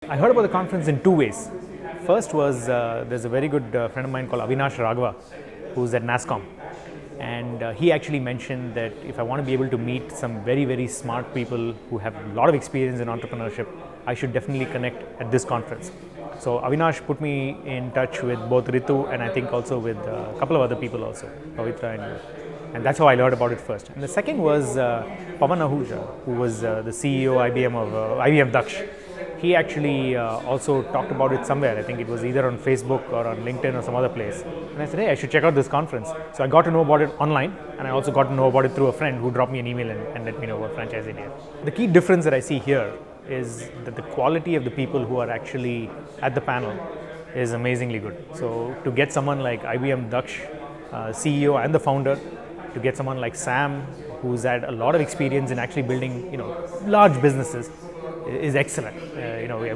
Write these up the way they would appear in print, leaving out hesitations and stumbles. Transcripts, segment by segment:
I heard about the conference in two ways. First was there's a very good friend of mine called Avinash Raghava, who's at NASSCOM, and he actually mentioned that if I want to be able to meet some very smart people who have a lot of experience in entrepreneurship, I should definitely connect at this conference. So Avinash put me in touch with both Ritu and I think also with a couple of other people also, Pavitra and that's how I learned about it first. And the second was Pavan Vaish, who was the CEO IBM of IBM Daksh. He actually also talked about it somewhere. I think it was either on Facebook or on LinkedIn or some other place. And I said, hey, I should check out this conference. So I got to know about it online, and I also got to know about it through a friend who dropped me an email and let me know about Franchise India. The key difference that I see here is that the quality of the people who are actually at the panel is amazingly good. So to get someone like IBM Daksh, CEO and the founder, to get someone like Sam, who's had a lot of experience in actually building, large businesses, is excellent.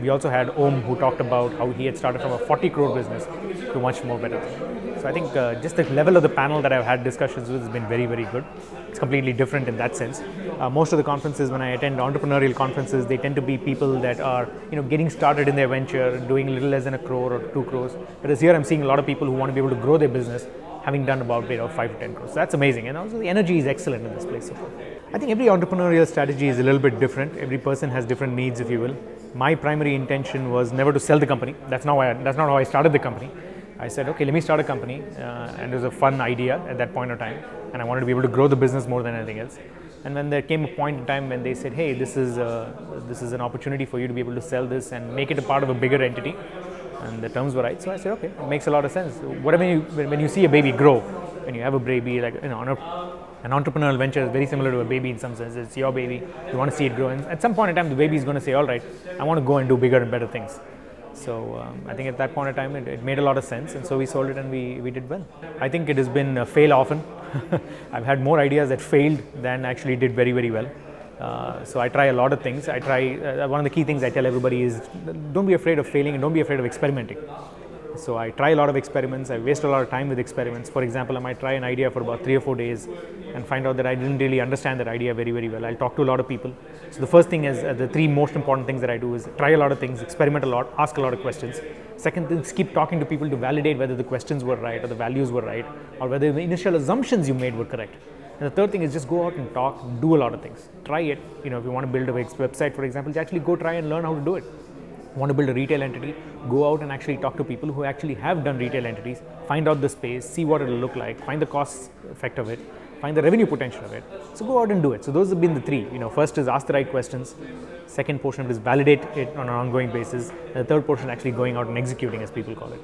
We also had Om, who talked about how he had started from a 40 crore business to much more better. So I think just the level of the panel that I've had discussions with has been very good. It's completely different in that sense. Most of the conferences, when I attend entrepreneurial conferences, they tend to be people that are getting started in their venture, doing a little less than a crore or 2 crores. Whereas here I'm seeing a lot of people who want to be able to grow their business, having done about 5 to 10 crores. So that's amazing, and also the energy is excellent in this place so far. I think every entrepreneurial strategy is a little bit different. Every person has different needs, if you will. My primary intention was never to sell the company. That's not how I started the company. I said, okay, let me start a company, and it was a fun idea at that point of time, and I wanted to be able to grow the business more than anything else. And when there came a point in time when they said, hey, this is an opportunity for you to be able to sell this and make it a part of a bigger entity, and the terms were right, so I said, okay, it makes a lot of sense. When you see a baby grow, when you have a baby, like an entrepreneurial venture is very similar to a baby in some sense. It's your baby, you want to see it grow, and at some point in time the baby is going to say, all right, I want to go and do bigger and better things. So I think at that point in time it made a lot of sense, and so we sold it and we did well. I think it has been fail often. I've had more ideas that failed than actually did very well. So I try a lot of things. One of the key things I tell everybody is don't be afraid of failing and don't be afraid of experimenting. So I try a lot of experiments. I waste a lot of time with experiments. For example, I might try an idea for about 3 or 4 days and find out that I didn't really understand that idea very well. I'll talk to a lot of people. So the first thing is the 3 most important things that I do is try a lot of things, experiment a lot, ask a lot of questions. Second thing is keep talking to people to validate whether the questions were right or the values were right or whether the initial assumptions you made were correct. And the third thing is just go out and talk, do a lot of things. Try it. If you want to build a website, for example, actually go try and learn how to do it. Want to build a retail entity, go out and actually talk to people who actually have done retail entities, find out the space, see what it will look like, find the cost effect of it, find the revenue potential of it. So go out and do it. So those have been the 3. First is ask the right questions. Second portion is validate it on an ongoing basis. And the third portion actually going out and executing, as people call it.